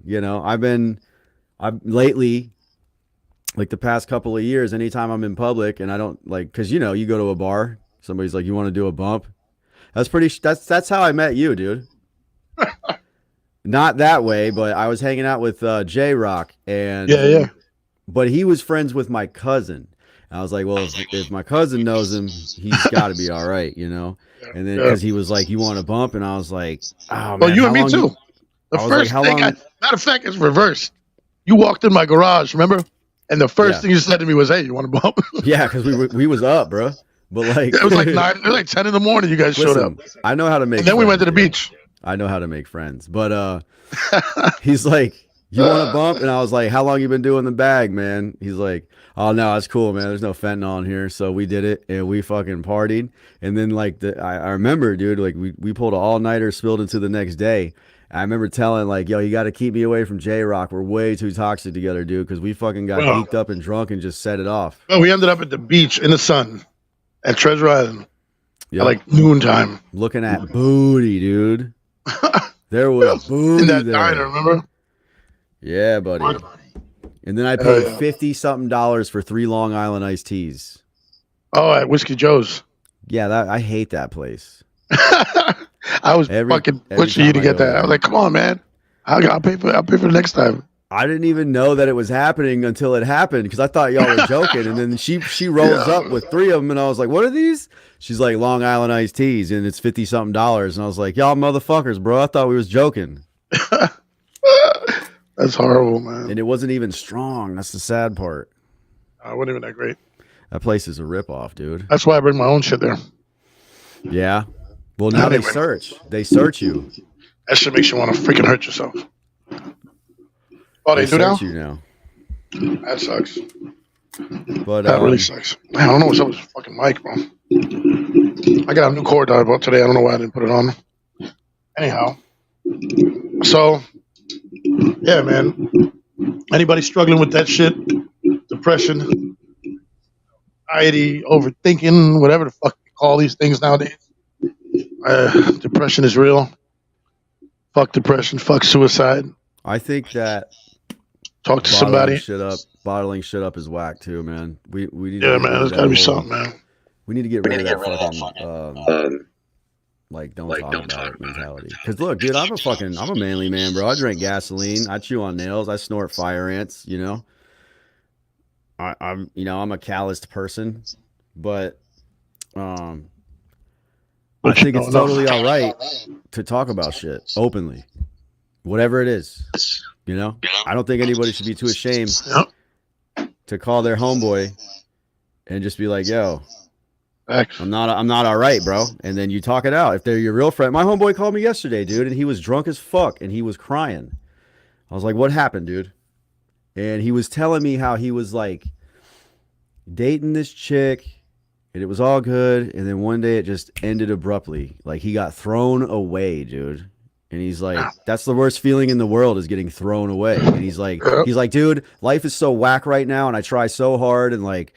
lately, like the past couple of years, anytime I'm in public and I don't like, cause you go to a bar, somebody's like, you want to do a bump? That's how I met you, dude. Not that way, but I was hanging out with J-Rock and but he was friends with my cousin. And I was like, well, if my cousin knows him, he's got to be all right, And then because he was like, you want a bump? And I was like, oh, man. Oh, you and me too. The first thing, matter of fact, it's reversed. You walked in my garage, remember? And the first thing you said to me was, hey, you want a bump? Yeah, because we was up, bro. But like, it was like 9, it was like 10 in the morning. You guys showed up. I know how to make. And then friends, we went to the beach. I know how to make friends, but he's like, you want a bump? And I was like, how long you been doing the bag, man? He's like, oh no, that's cool, man. There's no fentanyl in here. So we did it and we fucking partied. And then like I remember, dude, like we pulled an all-nighter, spilled into the next day. I remember telling like, yo, you got to keep me away from J-Rock. We're way too toxic together, dude, because we fucking got geeked up and drunk and just set it off. Well, we ended up at the beach in the sun at Treasure Island at like noontime. Looking at booty, dude. There was booty in that there. diner, remember? Yeah, buddy. And then I paid $50-something for 3 Long Island iced teas. Oh, at Whiskey Joe's. Yeah, I hate that place. I was fucking pushing you to get that. I was like, come on, man. I'll pay for the next time. I didn't even know that it was happening until it happened because I thought y'all were joking. And then she rolls up with 3 of them, and I was like, what are these? She's like, Long Island iced teas, and it's $50-something. And I was like, y'all motherfuckers, bro. I thought we was joking. That's horrible, man. And it wasn't even strong. That's the sad part. It wasn't even that great. That place is a ripoff, dude. That's why I bring my own shit there. Yeah. Well, now they search. They search you. That shit makes you want to freaking hurt yourself. Oh, they do now? You now. That sucks. But that really sucks. Man, I don't know what's up with this fucking mic, bro. I got a new cord that I bought today. I don't know why I didn't put it on. Anyhow. So, yeah, man. Anybody struggling with that shit? Depression, anxiety, overthinking, whatever the fuck you call these things nowadays. Depression is real. Fuck depression. Fuck suicide. I think that talk to somebody. Bottling shit up is whack too, man. We need. Yeah, man. There's gotta be something, man. We need to get rid of that fucking like don't talk about it mentality. Because look, dude, I'm a manly man, bro. I drink gasoline. I chew on nails. I snort fire ants. I'm a calloused person, but I think it's totally all right to talk about shit openly, whatever it is. I don't think anybody should be too ashamed to call their homeboy and just be like, "Yo, I'm not all right, bro." And then you talk it out. If they're your real friend, my homeboy called me yesterday, dude, and he was drunk as fuck and he was crying. I was like, "What happened, dude?" And he was telling me how he was like dating this chick and it was all good. And then one day it just ended abruptly. Like he got thrown away, dude. And he's like, that's the worst feeling in the world is getting thrown away. And he's like, dude, life is so whack right now, and I try so hard, and like,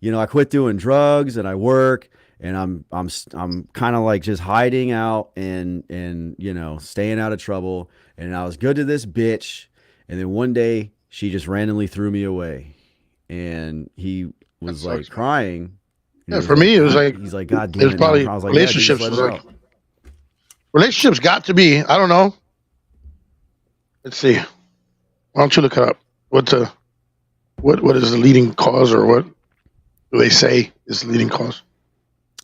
I quit doing drugs and I work, and I'm kind of like just hiding out and staying out of trouble. And I was good to this bitch, and then one day she just randomly threw me away, and he was like crying. Yeah, for me, it was like he's like, God damn it was it. probably I was like, relationships. yeah, dude, Relationships got to be. I don't know. Let's see. Why don't you look it up? What is the leading cause, or what do they say is the leading cause?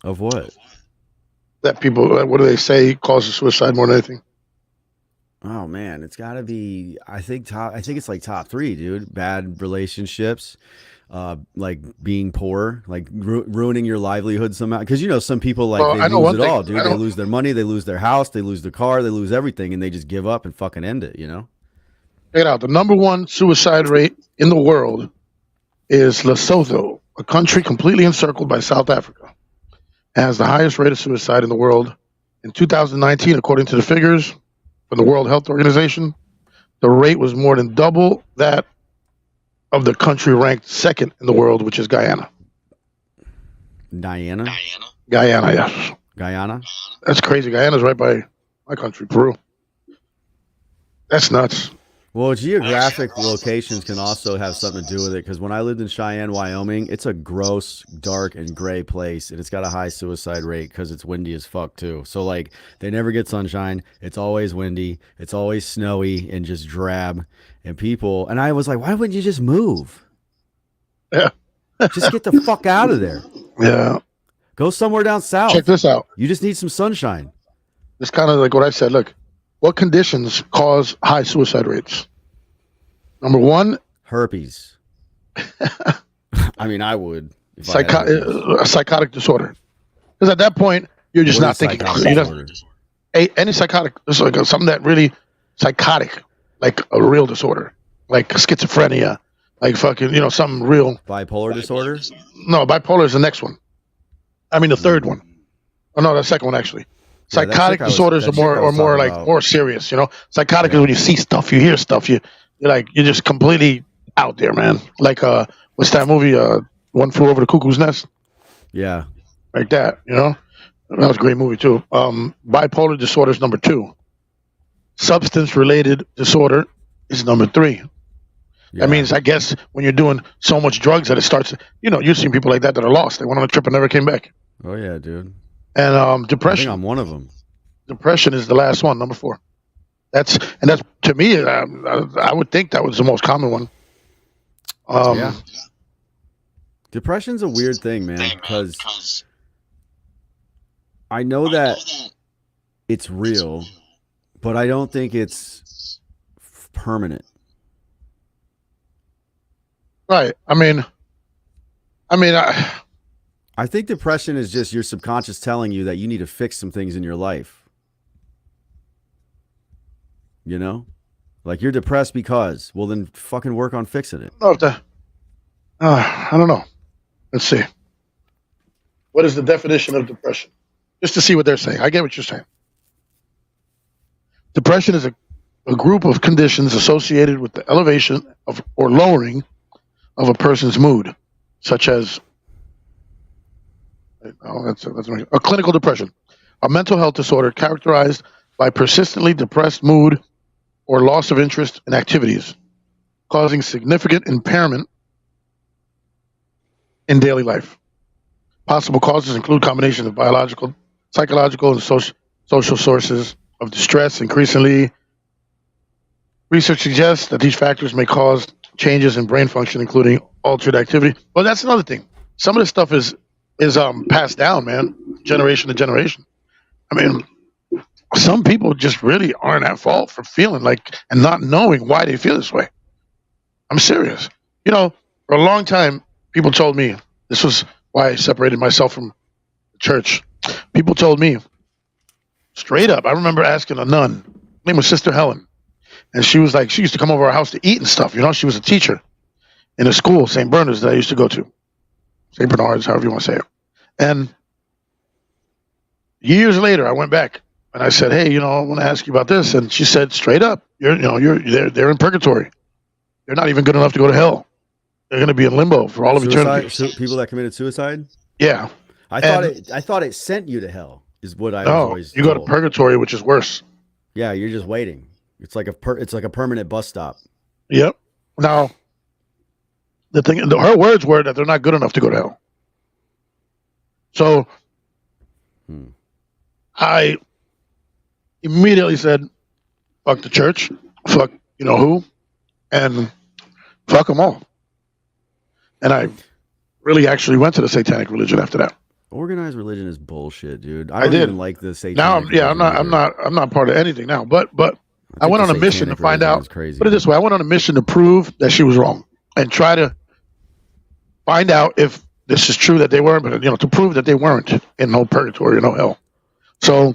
Of what? That people. What do they say causes suicide more than anything? Oh man, it's got to be. I think it's like top 3, dude. Bad relationships, like being poor, like ruining your livelihood somehow. Because some people they lose it all, dude. They lose their money, they lose their house, they lose their car, they lose everything, and they just give up and fucking end it. Check it out. The number 1 suicide rate in the world is Lesotho, a country completely encircled by South Africa. It has the highest rate of suicide in the world. In 2019, according to the figures from the World Health Organization, the rate was more than double that of the country ranked second in the world, which is Guyana. Guyana, yes. Guyana? That's crazy. Guyana's right by my country, Peru. That's nuts. Well, geographic locations can also have something to do with it, because when I lived in Cheyenne, Wyoming, it's a gross, dark, and gray place, and it's got a high suicide rate because it's windy as fuck, too. So, like, they never get sunshine. It's always windy. It's always snowy and just drab. And I was like, why wouldn't you just move? Yeah. Just get the fuck out of there. Yeah. Go somewhere down south. Check this out. You just need some sunshine. It's kind of like what I said. Look, what conditions cause high suicide rates? Number 1, herpes. I mean, I would. A psychotic disorder. Because at that point, you're just not thinking. Any psychotic, it's like something that really psychotic, like a real disorder, like schizophrenia, like fucking, something real. Bipolar disorder? No, bipolar is the next one. I mean, the third one. Oh no, the second one actually. Psychotic disorders are more serious. Psychotic is when you see stuff, you hear stuff, you're just completely out there, man. Like what's that movie? One Flew Over the Cuckoo's Nest. Yeah, like that. That was a great movie too. Bipolar disorder is number 2. Substance related disorder is number 3. Yeah. That means, I guess, when you're doing so much drugs that it starts. You've seen people like that are lost. They went on a trip and never came back. Oh yeah, dude. And depression. I think I'm one of them. Depression is the last one, number 4. That's to me. I would think that was the most common one. Yeah. Depression's a weird thing, man, because I know that it's real, but I don't think it's permanent. Right. I think depression is just your subconscious telling you that you need to fix some things in your life. Like you're depressed because, well, then fucking work on fixing it. I don't know. Let's see. What is the definition of depression? Just to see what they're saying. I get what you're saying. Depression is a group of conditions associated with the elevation of or lowering of a person's mood, such as a clinical depression, a mental health disorder characterized by persistently depressed mood or loss of interest in activities, causing significant impairment in daily life. Possible causes include combinations of biological, psychological, and social sources of distress. Increasingly, research suggests that these factors may cause changes in brain function, including altered activity. Well, that's another thing. Some of this stuff is passed down, man, generation to generation. I mean, some people just really aren't at fault for feeling like and not knowing why they feel this way. I'm serious. For a long time, people told me, this was why I separated myself from the church. People told me, straight up, I remember asking a nun, her name was Sister Helen, and she was like, she used to come over our house to eat and stuff. She was a teacher in a school, St. Bernard's, that I used to go to. St. Bernard's, however you want to say it. And years later, I went back and I said, "Hey, I want to ask you about this." And she said, straight up, they're in purgatory. They're not even good enough to go to hell. They're going to be in limbo for all of eternity. People that committed suicide. Yeah, I thought it sent you to hell. Is what I was always you told. go to purgatory, which is worse. Yeah, you're just waiting. It's like a permanent bus stop. Yep. Now, her words were that they're not good enough to go to hell. So, I immediately said, "Fuck the church, fuck who, and fuck them all." And I really actually went to the satanic religion after that. Organized religion is bullshit, dude. I don't even like the satanic. Now, I'm not part of anything now. But I went on a mission to find out. Put it this way: I went on a mission to prove that she was wrong and try to find out if this is true that they weren't, but to prove that they weren't in no purgatory or no hell. So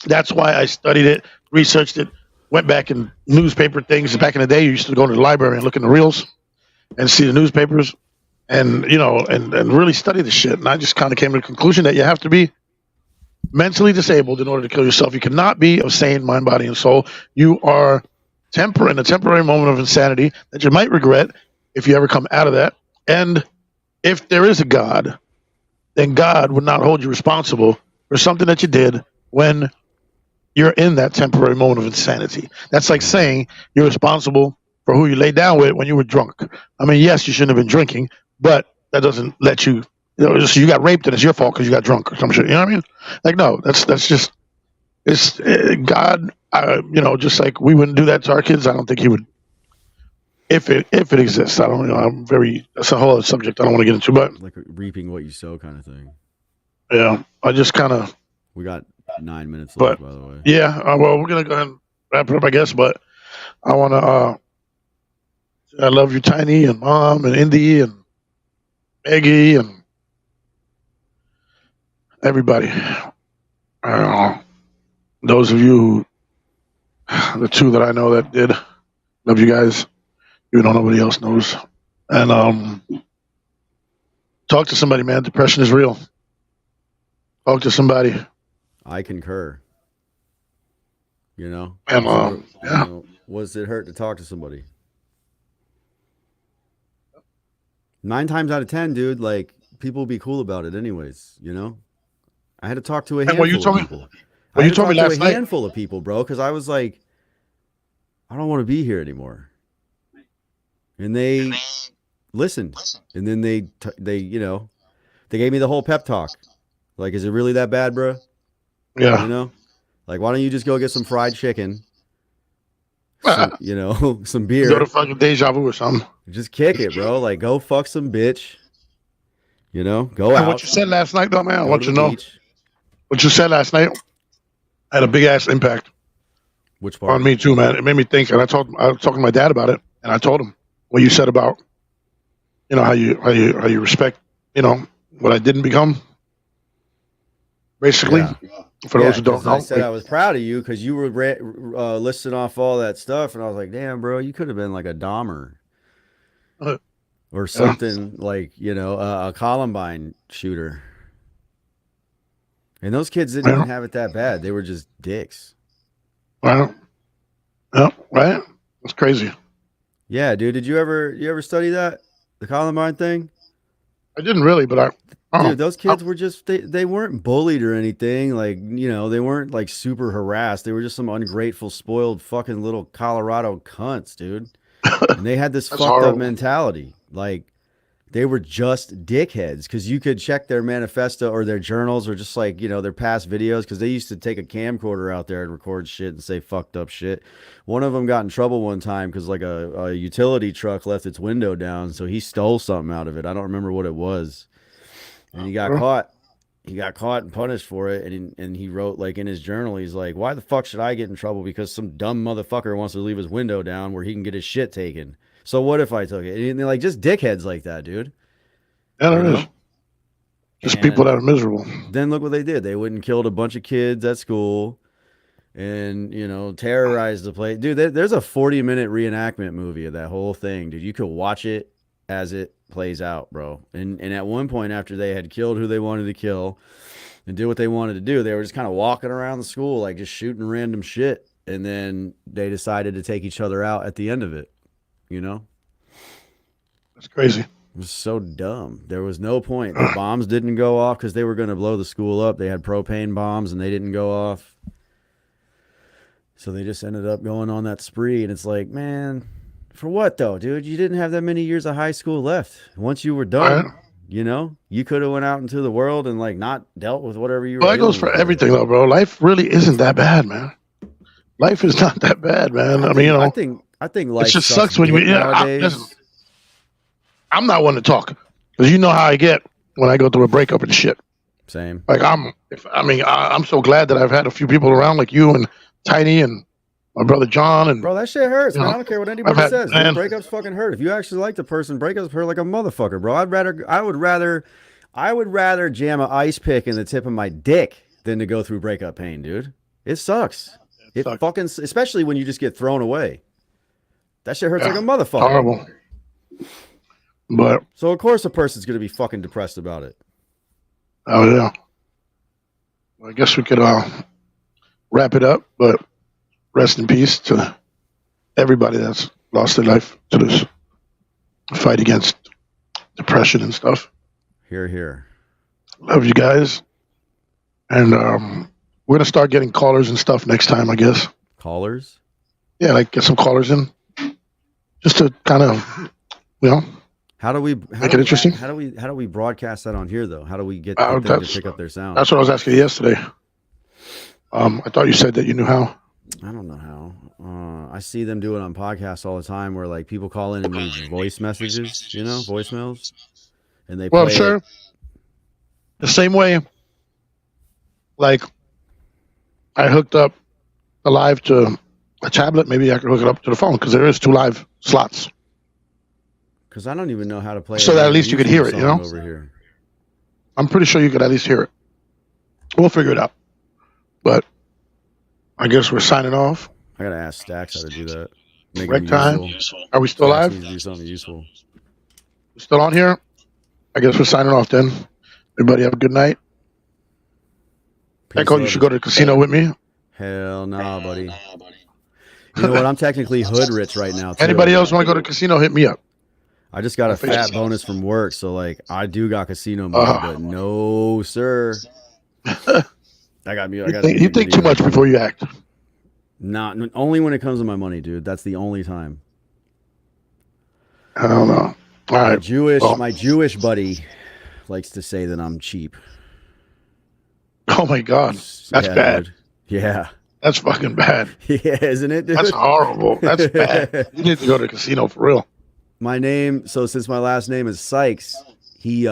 that's why I studied it, researched it, went back in newspaper things. Back in the day, you used to go to the library and look in the reels and see the newspapers. And and really study the shit. And I just kind of came to the conclusion that you have to be mentally disabled in order to kill yourself. You cannot be of sane mind, body, and soul. You are in a temporary moment of insanity that you might regret if you ever come out of that. And if there is a God, then God would not hold you responsible for something that you did when you're in that temporary moment of insanity. That's like saying you're responsible for who you lay down with when you were drunk. I mean, yes, you shouldn't have been drinking, but that doesn't let you, you got raped and it's your fault because you got drunk or some shit. You know what I mean? Like, no, that's just, it's God, just like we wouldn't do that to our kids. I don't think he would, if it exists. I don't know. That's a whole other subject I don't want to get into, but. Like reaping what you sow kind of thing. Yeah. I just kind of. We got 9 minutes left, by the way. Yeah. Well, we're going to go ahead and wrap it up, I guess, but I want to, I love you, Tiny, and Mom, and Indy, and Maggie, and everybody. Those of you, the two that I know that did, love you guys, even though nobody else knows. And talk to somebody, man. Depression is real. Talk to somebody. I concur. And yeah. What's it hurt to talk to somebody? 9 times out of 10, dude, like people will be cool about it anyways, I had to talk to a handful of people. You told me last night. A handful of people, bro, because I was like, I don't want to be here anymore. And they listened. And then they gave me the whole pep talk. Like, is it really that bad, bro? Yeah. Like, why don't you just go get some fried chicken? Some beer. Go to fucking Deja Vu or something. Just kick it, bro. Like, go fuck some bitch. Go out. What you said last night, though, man, I want you to know. Beach. What you said last night had a big ass impact. Which part? On me too, man. It made me think, and I was talking to my dad about it, and I told him what you said about, how you respect, what I didn't become. Basically, for those who don't know, I said I was proud of you because you were listing off all that stuff, and I was like, damn, bro, you could have been like a Dahmer or something like, a Columbine shooter. And those kids didn't even have it that bad. They were just dicks. Well, yeah, right? That's crazy. Yeah, dude. Did you ever study that? The Columbine thing? I didn't really, but dude, those kids were just, they weren't bullied or anything. Like, they weren't like super harassed. They were just some ungrateful, spoiled fucking little Colorado cunts, dude. And they had this fucked up mentality. Like, they were just dickheads because you could check their manifesto or their journals or just like, their past videos because they used to take a camcorder out there and record shit and say fucked up shit. One of them got in trouble one time because like a utility truck left its window down. So he stole something out of it. I don't remember what it was. And he got caught. He got caught and punished for it. And he wrote like in his journal, he's like, why the fuck should I get in trouble? Because some dumb motherfucker wants to leave his window down where he can get his shit taken. So what if I took it? And they're like just dickheads like that, dude. Yeah, there is. Just people that are miserable. Then look what they did. They went and killed a bunch of kids at school and, terrorized the place. Dude, there's a 40-minute reenactment movie of that whole thing, dude. You could watch it as it plays out, bro. And at one point, after they had killed who they wanted to kill and did what they wanted to do, they were just kind of walking around the school, like just shooting random shit. And then they decided to take each other out at the end of it. You know, That's crazy. it was so dumb. There was no point. The bombs didn't go off because they were going to blow the school up. They had propane bombs and they didn't go off. So they just ended up going on that spree. And it's like, man, for what though, dude? You didn't have that many years of high school left. Once you were done, you know, you could have went out into the world and like not dealt with whatever you were. Well, that goes for everything though, bro. Life really isn't that bad, man. Life is not that bad, man. I mean, you know, I think life it just sucks when you. nowadays. I'm not one to talk because you know how I get when I go through a breakup and shit. Same. Like I'm so glad that I've had a few people around like you and Tiny and my brother John and Bro, that shit hurts, man. I don't care what anybody says. man. Breakups fucking hurt. If you actually like the person, breakups hurt like a motherfucker, bro. I would rather jam an ice pick in the tip of my dick than to go through breakup pain, dude. It sucks. It sucks. fucking, especially when you just get thrown away. That shit hurts like a motherfucker. horrible. But So of course a person's gonna be fucking depressed about it. oh yeah, well, I guess we could wrap it up. But rest in peace to everybody that's lost their life to this fight against depression and stuff. Here, here. Love you guys, and we're gonna start getting callers and stuff next time, I guess. Callers? Yeah, like get some callers in, just to kind of, you know, How do we make it interesting. How do we broadcast that on here though? How do we get Uh, them to that's- pick up their sound? That's what I was asking you yesterday. I thought you said that you knew how. I don't know how. I see them do it on podcasts all the time where like people call in and leave voice messages, you know, voicemails. And they Well, I'm play sure it. the same way, like I hooked up a live to a tablet, maybe I could hook it up to the phone because there is 2 live slots. Because I don't even know how to play So a that at least you could hear it, song you know? over here. I'm pretty sure you could at least hear it. We'll figure it out. But I guess we're signing off. I gotta ask Stacks how to do that. Make Break them time. useful. Are we still Stacks live? needs to do something useful. Still on here? I guess we're signing off then. Everybody have a good night. Peace, Echo, you love. should go to the casino with me. Hell nah, buddy. You know what? I'm technically hood rich right now. Too. Anybody else want to go to the casino, hit me up. I just got a fat bonus from work, so like I do got casino money, but no, sir. I got me. You think too much before you act. Not only when it comes to my money, dude. That's the only time. I don't know. All right. My Jewish buddy likes to say that I'm cheap. Oh my God. That's bad. Dude. Yeah. That's fucking bad. Yeah, isn't it, dude? That's horrible. That's bad. You need to go to the casino for real. My name, so since my last name is Sykes, he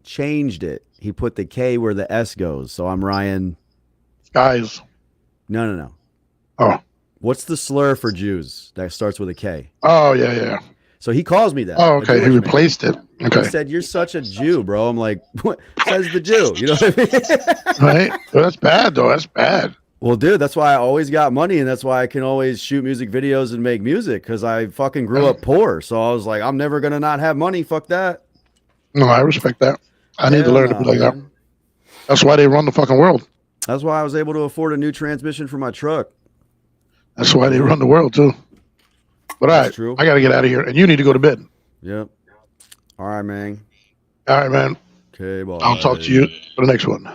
changed it. He put the K where the S goes. So I'm Ryan. Guys. No. Oh. What's the slur for Jews that starts with a K? Oh, yeah. So he calls me that. Oh, a okay. He Jewish man. replaced it. Okay. He said, "You're such a Jew, bro." I'm like, "What?" Says the Jew. You know what I mean? Right? Well, that's bad, though. That's bad. Well, dude, that's why I always got money, and that's why I can always shoot music videos and make music, because I fucking grew up poor. So I was like, I'm never gonna not have money. Fuck that. No, I respect that. I need to Hell learn to nah, be like that. man. That's why they run the fucking world. That's why I was able to afford a new transmission for my truck. That's why they run the world, too. But all That's right, true. I got to get out of here. And you need to go to bed. Yep. All right, man. All right, man. Okay, bye. I'll talk to you for the next one.